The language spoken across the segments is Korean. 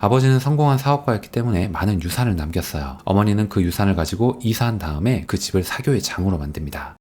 아버지는 성공한 사업가였기 때문에 많은 유산을 남겼어요. 어머니는 그 유산을 가지고 이사한 다음에 그 집을 사교의 장으로 만듭니다.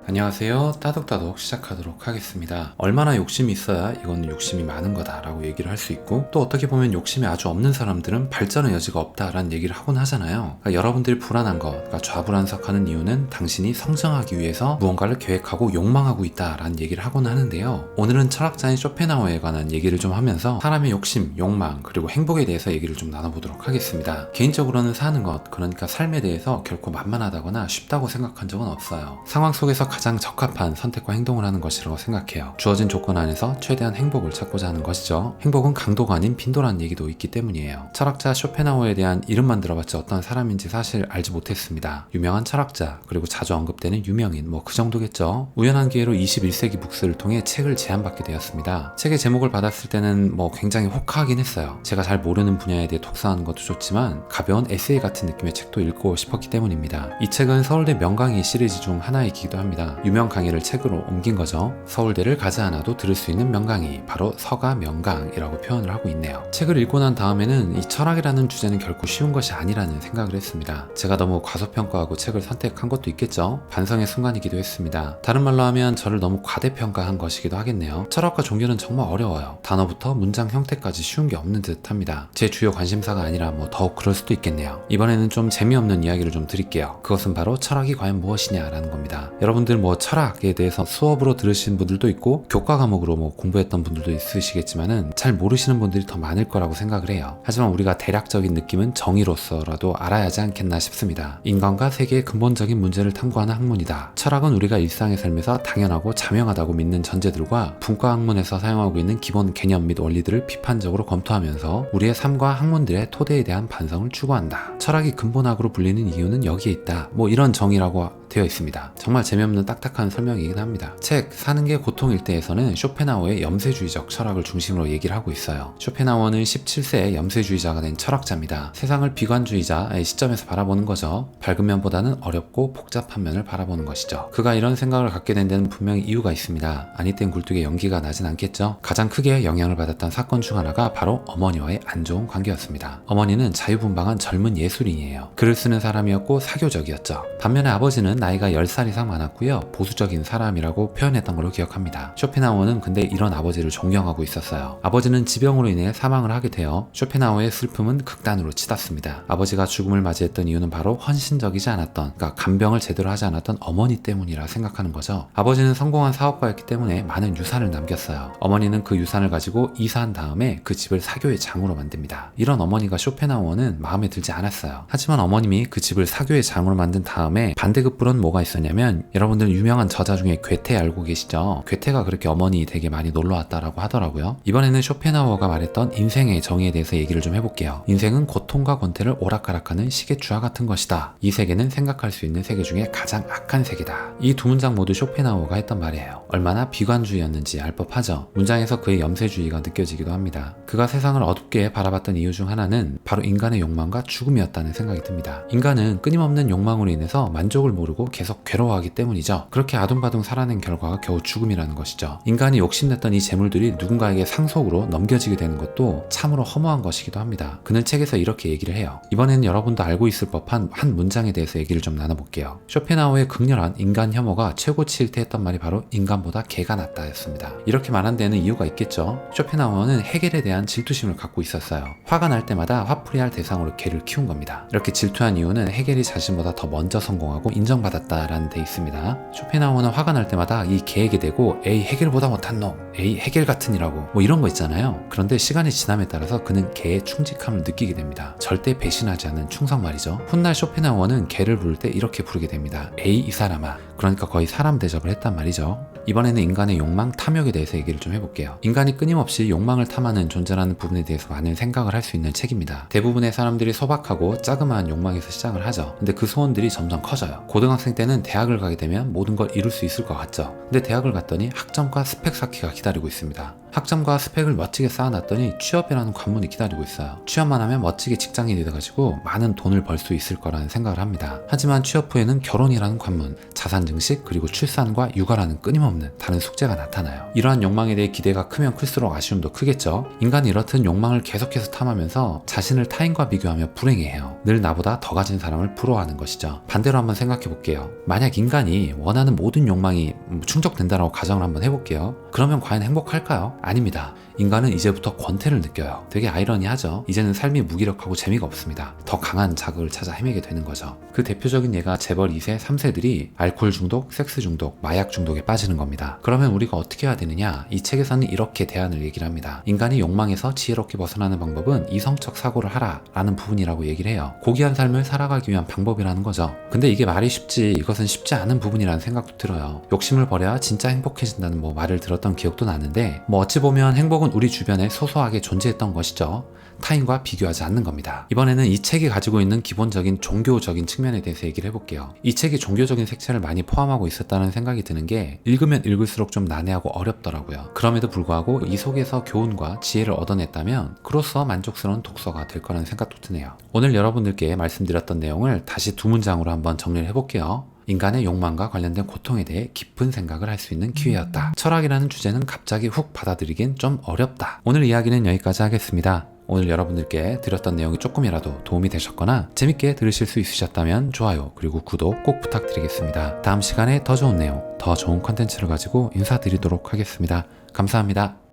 안녕하세요. 따독따독 시작하도록 하겠습니다. 얼마나 욕심이 있어야 이거는 욕심이 많은 거다라고 얘기를 할 수 있고, 또 어떻게 보면 욕심이 아주 없는 사람들은 발전의 여지가 없다라는 얘기를 하곤 하잖아요. 그러니까 여러분들이 불안한 것, 그러니까 좌불안석하는 이유는 당신이 성장하기 위해서 무언가를 계획하고 욕망하고 있다라는 얘기를 하곤 하는데요. 오늘은 철학자인 쇼펜하우어에 관한 얘기를 좀 하면서 사람의 욕심, 욕망, 그리고 행복에 대해서 얘기를 좀 나눠보도록 하겠습니다. 개인적으로는 사는 것, 그러니까 삶에 대해서 결코 만만하다거나 쉽다고 생각한 적은 없어요. 상황 속에서 가장 적합한 선택과 행동을 하는 것이라고 생각해요. 주어진 조건 안에서 최대한 행복을 찾고자 하는 것이죠. 행복은 강도가 아닌 빈도라는 얘기도 있기 때문이에요. 철학자 쇼펜하우어에 대한 이름만 들어봤지 어떤 사람인지 사실 알지 못했습니다. 유명한 철학자, 그리고 자주 언급되는 유명인, 그 정도겠죠. 우연한 기회로 21세기 북스를 통해 책을 제안받게 되었습니다. 책의 제목을 받았을 때는 굉장히 혹하긴 했어요. 제가 잘 모르는 분야에 대해 독서하는 것도 좋지만 가벼운 에세이 같은 느낌의 책도 읽고 싶었기 때문입니다. 이 책은 서울대 명강의 시리즈 중 하나이기도 합니다. 유명 강의를 책으로 옮긴 거죠. 서울대를 가지 않아도 들을 수 있는 명강의, 바로 서가 명강이라고 표현을 하고 있네요. 책을 읽고 난 다음에는 이 철학이라는 주제는 결코 쉬운 것이 아니라는 생각을 했습니다. 제가 너무 과소평가하고 책을 선택한 것도 있겠죠. 반성의 순간이기도 했습니다. 다른 말로 하면 저를 너무 과대평가한 것이기도 하겠네요. 철학과 종교는 정말 어려워요. 단어부터 문장 형태까지 쉬운 게 없는 듯 합니다. 제 주요 관심사가 아니라 더욱 그럴 수도 있겠네요. 이번에는 좀 재미없는 이야기를 좀 드릴게요. 그것은 바로 철학이 과연 무엇이냐라는 겁니다. 여러분들 철학에 대해서 수업으로 들으신 분들도 있고 교과 과목으로 공부했던 분들도 있으시겠지만은 잘 모르시는 분들이 더 많을 거라고 생각을 해요. 하지만 우리가 대략적인 느낌은 정의로서라도 알아야 하지 않겠나 싶습니다. 인간과 세계의 근본적인 문제를 탐구하는 학문이다. 철학은 우리가 일상의 삶에서 당연하고 자명하다고 믿는 전제들과 분과 학문에서 사용하고 있는 기본 개념 및 원리들을 비판적으로 검토하면서 우리의 삶과 학문들의 토대에 대한 반성을 추구한다. 철학이 근본학으로 불리는 이유는 여기에 있다. 이런 정의라고 되어 있습니다. 정말 재미없는 딱딱한 설명이긴 합니다. 책 사는 게 고통일 때에서는 쇼펜하우어의 염세주의적 철학을 중심으로 얘기를 하고 있어요. 쇼펜하우어는 17세에 염세주의자가 된 철학자입니다. 세상을 비관주의자의 시점에서 바라보는 거죠. 밝은 면보다는 어렵고 복잡한 면을 바라보는 것이죠. 그가 이런 생각을 갖게 된 데는 분명히 이유가 있습니다. 아니 땐 굴뚝에 연기가 나진 않겠죠. 가장 크게 영향을 받았던 사건 중 하나가 바로 어머니와의 안 좋은 관계였습니다. 어머니는 자유분방한 젊은 예술인이에요. 글을 쓰는 사람이었고 사교적이었죠. 반면에 아버지는 나이가 10살 이상 많았고요. 보수적인 사람이라고 표현했던 걸로 기억합니다. 쇼펜하우어는 근데 이런 아버지를 존경하고 있었어요. 아버지는 지병으로 인해 사망을 하게 되어 쇼펜하우어의 슬픔은 극단으로 치닫습니다. 아버지가 죽음을 맞이했던 이유는 바로 헌신적이지 않았던, 그러니까 간병을 제대로 하지 않았던 어머니 때문이라 생각하는 거죠. 아버지는 성공한 사업가였기 때문에 많은 유산을 남겼어요. 어머니는 그 유산을 가지고 이사한 다음에 그 집을 사교의 장으로 만듭니다. 이런 어머니가 쇼펜하우어는 마음에 들지 않았어요. 하지만 어머님이 그 집을 사교의 장으로 만든 다음에 반대급부로는 뭐가 있었냐면, 여러분들 유명한 저자 중에 괴테 알고 계시죠? 괴테가 그렇게 어머니 댁에 많이 놀러왔다라고 하더라고요. 이번에는 쇼펜하우어가 말했던 인생의 정의에 대해서 얘기를 좀 해볼게요. 인생은 고통과 권태를 오락가락하는 시계추와 같은 것이다. 이 세계는 생각할 수 있는 세계 중에 가장 악한 세계다. 이 두 문장 모두 쇼펜하우어가 했던 말이에요. 얼마나 비관주의였는지 알 법하죠. 문장에서 그의 염세주의가 느껴지기도 합니다. 그가 세상을 어둡게 바라봤던 이유 중 하나는 바로 인간의 욕망과 죽음이었다는 생각이 듭니다. 인간은 끊임없는 욕망으로 인해서 만족을 모르고 계속 괴로워하기 때문이죠. 그렇게 아둥바둥 살아낸 결과가 겨우 죽음이라는 것이죠. 인간이 욕심냈던 이 재물들이 누군가에게 상속으로 넘겨지게 되는 것도 참으로 허무한 것이기도 합니다. 그는 책에서 이렇게 얘기를 해요. 이번에는 여러분도 알고 있을 법한 한 문장에 대해서 얘기를 좀 나눠볼게요. 쇼펜하우어의 극렬한 인간 혐오가 최고치일 때 했던 말이 바로 인간보다 개가 낫다 였습니다. 이렇게 말한 데는 이유가 있겠죠. 쇼펜하우어는 해겔에 대한 질투심을 갖고 있었어요. 화가 날 때마다 화풀이할 대상으로 개를 키운 겁니다. 이렇게 질투한 이유는 해겔이 자신보다 더 먼저 성공하고 인정받았다라는 데 있습니다. 쇼펜하우어는 화가 날 때마다 이 개에게 대고 에이 해겔보다 못한 놈, 에이 해겔 같으니라고 이런 거 있잖아요. 그런데 시간이 지남에 따라서 그는 개의 충직함을 느끼게 됩니다. 절대 배신하지 않는 충성 말이죠. 훗날 쇼펜하우어는 개를 부를 때 이렇게 부르게 됩니다. 에이 이 사람아. 그러니까 거의 사람 대접을 했단 말이죠. 이번에는 인간의 욕망, 탐욕에 대해서 얘기를 좀 해볼게요. 인간이 끊임없이 욕망을 탐하는 존재라는 부분에 대해서 많은 생각을 할 수 있는 책입니다. 대부분의 사람들이 소박하고 자그마한 욕망에서 시작을 하죠. 근데 그 소원들이 점점 커져요. 고등학생 때는 대학을 가게 되면 모든 걸 이룰 수 있을 것 같죠. 근데 대학을 갔더니 학점과 스펙 쌓기가 기다리고 있습니다. 학점과 스펙을 멋지게 쌓아놨더니 취업이라는 관문이 기다리고 있어요. 취업만 하면 멋지게 직장인이 돼가지고 많은 돈을 벌 수 있을 거라는 생각을 합니다. 하지만 취업 후에는 결혼이라는 관문, 자산 건강한 증식, 그리고 출산과 육아라는 끊임없는 다른 숙제가 나타나요. 이러한 욕망에 대해 기대가 크면 클수록 아쉬움도 크겠죠. 인간이 이렇듯 욕망을 계속해서 탐하면서 자신을 타인과 비교하며 불행해해요. 늘 나보다 더 가진 사람을 부러워하는 것이죠. 반대로 한번 생각해 볼게요. 만약 인간이 원하는 모든 욕망이 충족된다라고 가정을 한번 해볼게요. 그러면 과연 행복할까요? 아닙니다. 인간은 이제부터 권태를 느껴요. 되게 아이러니하죠. 이제는 삶이 무기력하고 재미가 없습니다. 더 강한 자극을 찾아 헤매게 되는 거죠. 그 대표적인 예가 재벌 2세, 3세들이 알코올 중독, 섹스 중독, 마약 중독에 빠지는 겁니다. 그러면 우리가 어떻게 해야 되느냐? 이 책에서는 이렇게 대안을 얘기를 합니다. 인간이 욕망에서 지혜롭게 벗어나는 방법은 이성적 사고를 하라 라는 부분이라고 얘기를 해요. 고귀한 삶을 살아가기 위한 방법이라는 거죠. 근데 이게 말이 쉽지 이것은 쉽지 않은 부분이라는 생각도 들어요. 욕심을 버려야 진짜 행복해진다는 말을 들었던 기억도 나는데 어찌 보면 행복은 우리 주변에 소소하게 존재했던 것이죠. 타인과 비교하지 않는 겁니다. 이번에는 이 책이 가지고 있는 기본적인 종교적인 측면에 대해서 얘기를 해볼게요. 이 책이 종교적인 색채를 많이 포함하고 있었다는 생각이 드는 게 읽으면 읽을수록 좀 난해하고 어렵더라고요. 그럼에도 불구하고 이 속에서 교훈과 지혜를 얻어냈다면 그로써 만족스러운 독서가 될 거라는 생각도 드네요. 오늘 여러분들께 말씀드렸던 내용을 다시 두 문장으로 한번 정리를 해볼게요. 인간의 욕망과 관련된 고통에 대해 깊은 생각을 할 수 있는 기회였다. 철학이라는 주제는 갑자기 훅 받아들이긴 좀 어렵다. 오늘 이야기는 여기까지 하겠습니다. 오늘 여러분들께 드렸던 내용이 조금이라도 도움이 되셨거나 재밌게 들으실 수 있으셨다면 좋아요 그리고 구독 꼭 부탁드리겠습니다. 다음 시간에 더 좋은 내용, 더 좋은 컨텐츠를 가지고 인사드리도록 하겠습니다. 감사합니다.